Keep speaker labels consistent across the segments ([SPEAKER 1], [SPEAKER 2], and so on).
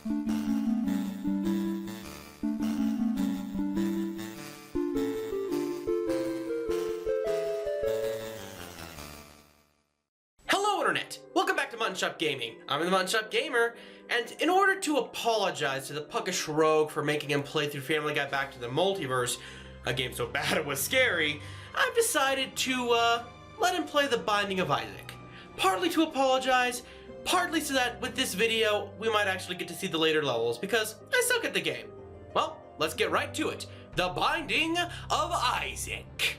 [SPEAKER 1] Hello Internet! Welcome back to Mutton Shop Gaming. I'm the Mutton Shop Gamer, and in order to apologize to the puckish rogue for making him play through Family Guy Back to the Multiverse, a game so bad it was scary, I've decided to let him play The Binding of Isaac. Partly to apologize, partly so that with this video we might actually get to see the later levels, because I suck at the game. Well, let's get right to it. The Binding of Isaac.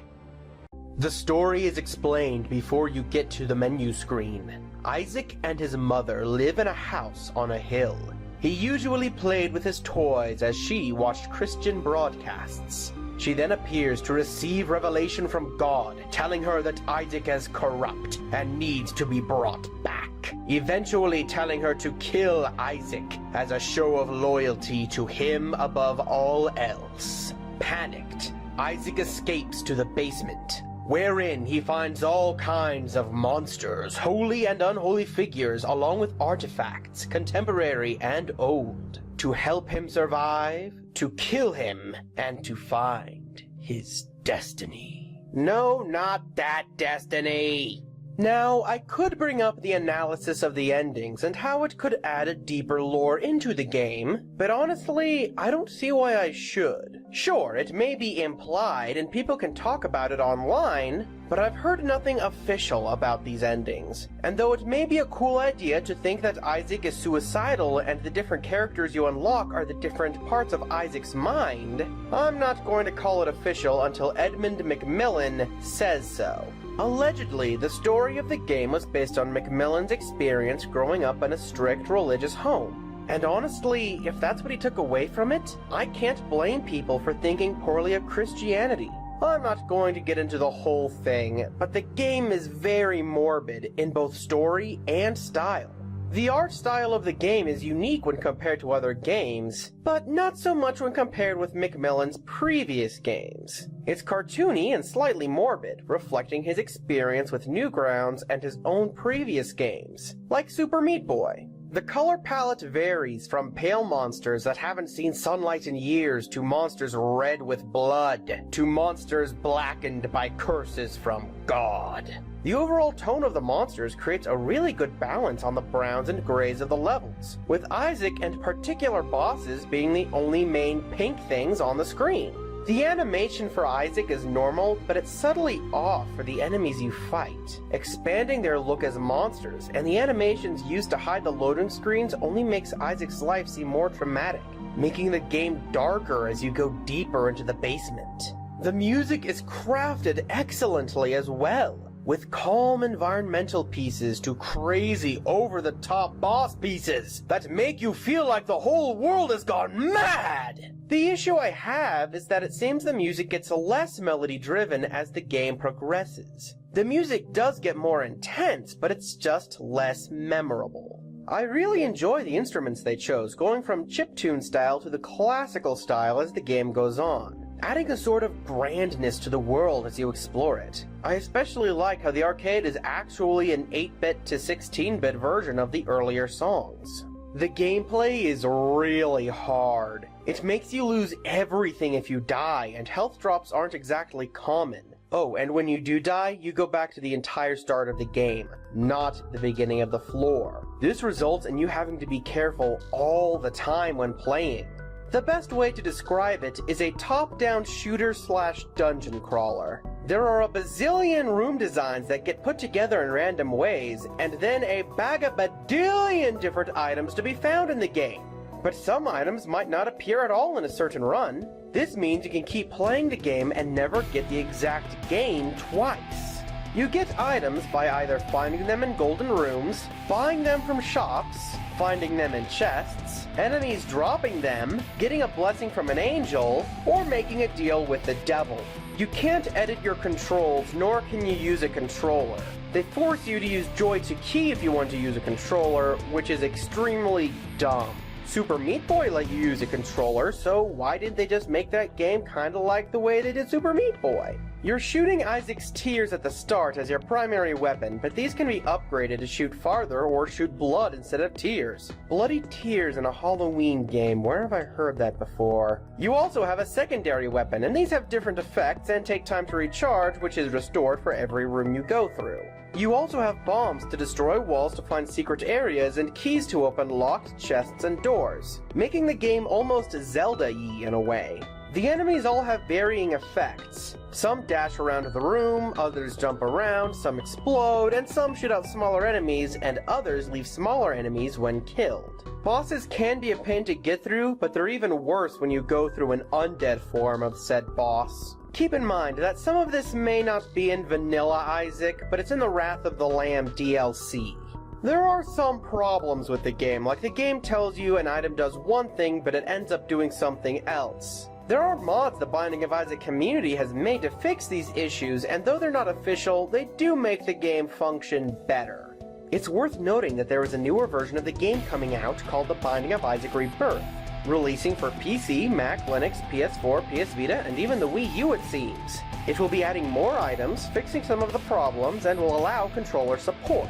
[SPEAKER 2] The story is explained before you get to the menu screen. Isaac and his mother live in a house on a hill. He usually played with his toys as she watched Christian broadcasts. She then appears to receive revelation from God, telling her that Isaac is corrupt and needs to be brought back, eventually telling her to kill Isaac as a show of loyalty to him above all else. Panicked, Isaac escapes to the basement, wherein he finds all kinds of monsters, holy and unholy figures, along with artifacts, contemporary and old, to help him survive, to kill him, and to find his destiny. No, not that destiny! Now, I could bring up the analysis of the endings and how it could add a deeper lore into the game, but honestly, I don't see why I should. Sure, it may be implied and people can talk about it online, but I've heard nothing official about these endings. And though it may be a cool idea to think that Isaac is suicidal and the different characters you unlock are the different parts of Isaac's mind, I'm not going to call it official until Edmund Macmillan says so. Allegedly, the story of the game was based on Macmillan's experience growing up in a strict religious home. And honestly, if that's what he took away from it, I can't blame people for thinking poorly of Christianity. I'm not going to get into the whole thing, but the game is very morbid in both story and style. The art style of the game is unique when compared to other games, but not so much when compared with Macmillan's previous games. It's cartoony and slightly morbid, reflecting his experience with Newgrounds and his own previous games, like Super Meat Boy. The color palette varies from pale monsters that haven't seen sunlight in years to monsters red with blood, to monsters blackened by curses from God. The overall tone of the monsters creates a really good balance on the browns and grays of the levels, with Isaac and particular bosses being the only main pink things on the screen. The animation for Isaac is normal, but it's subtly off for the enemies you fight, expanding their look as monsters, and the animations used to hide the loading screens only makes Isaac's life seem more traumatic, making the game darker as you go deeper into the basement. The music is crafted excellently as well, with calm environmental pieces to crazy over-the-top boss pieces that make you feel like the whole world has gone mad! The issue I have is that it seems the music gets less melody-driven as the game progresses. The music does get more intense, but it's just less memorable. I really enjoy the instruments they chose, going from chiptune style to the classical style as the game goes on, adding a sort of grandness to the world as you explore it. I especially like how the arcade is actually an 8-bit to 16-bit version of the earlier songs. The gameplay is really hard. It makes you lose everything if you die, and health drops aren't exactly common. Oh, and when you do die, you go back to the entire start of the game, not the beginning of the floor. This results in you having to be careful all the time when playing. The best way to describe it is a top-down shooter/dungeon crawler. There are a bazillion room designs that get put together in random ways, and then a bagabadillion different items to be found in the game. But some items might not appear at all in a certain run. This means you can keep playing the game and never get the exact gain twice. You get items by either finding them in golden rooms, buying them from shops, finding them in chests, enemies dropping them, getting a blessing from an angel, or making a deal with the devil. You can't edit your controls, nor can you use a controller. They force you to use Joy to Key if you want to use a controller, which is extremely dumb. Super Meat Boy let you use a controller, so why didn't they just make that game kinda like the way they did Super Meat Boy? You're shooting Isaac's tears at the start as your primary weapon, but these can be upgraded to shoot farther or shoot blood instead of tears. Bloody tears in a Halloween game, where have I heard that before? You also have a secondary weapon, and these have different effects and take time to recharge, which is restored for every room you go through. You also have bombs to destroy walls to find secret areas and keys to open locked chests and doors, making the game almost Zelda-y in a way. The enemies all have varying effects. Some dash around the room, others jump around, some explode, and some shoot out smaller enemies, and others leave smaller enemies when killed. Bosses can be a pain to get through, but they're even worse when you go through an undead form of said boss. Keep in mind that some of this may not be in Vanilla Isaac, but it's in the Wrath of the Lamb DLC. There are some problems with the game, like the game tells you an item does one thing, but it ends up doing something else. There are mods the Binding of Isaac community has made to fix these issues, and though they're not official, they do make the game function better. It's worth noting that there is a newer version of the game coming out called The Binding of Isaac Rebirth, releasing for PC, Mac, Linux, PS4, PS Vita, and even the Wii U it seems. It will be adding more items, fixing some of the problems, and will allow controller support.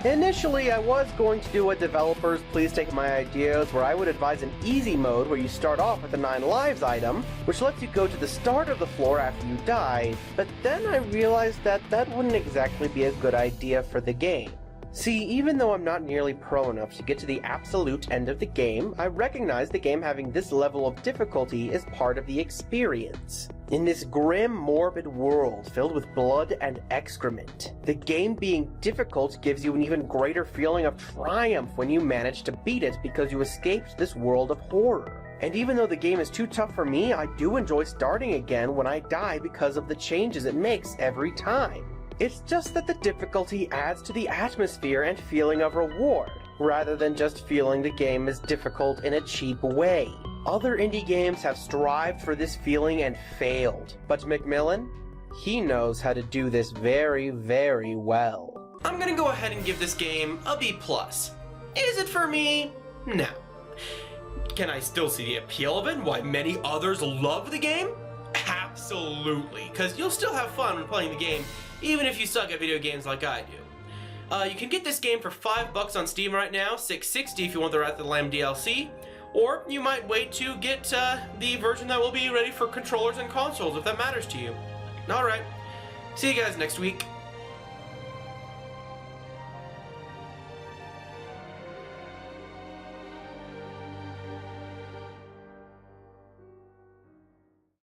[SPEAKER 2] Initially, I was going to do a developers please take my ideas where I would advise an easy mode where you start off with a 9 lives item, which lets you go to the start of the floor after you die, but then I realized that that wouldn't exactly be a good idea for the game. See, even though I'm not nearly pro enough to get to the absolute end of the game, I recognize the game having this level of difficulty is part of the experience. In this grim, morbid world filled with blood and excrement, the game being difficult gives you an even greater feeling of triumph when you manage to beat it because you escaped this world of horror. And even though the game is too tough for me, I do enjoy starting again when I die because of the changes it makes every time. It's just that the difficulty adds to the atmosphere and feeling of reward, rather than just feeling the game is difficult in a cheap way. Other indie games have strived for this feeling and failed, but Macmillan, he knows how to do this very, very well.
[SPEAKER 1] I'm gonna go ahead and give this game a B+. Is it for me? No. Can I still see the appeal of it and why many others love the game? Absolutely, because you'll still have fun when playing the game, even if you suck at video games like I do. You can get this game for $5 on Steam right now, $6.60 if you want the Wrath of the Lamb DLC, or you might wait to get the version that will be ready for controllers and consoles if that matters to you. Alright, see you guys next week.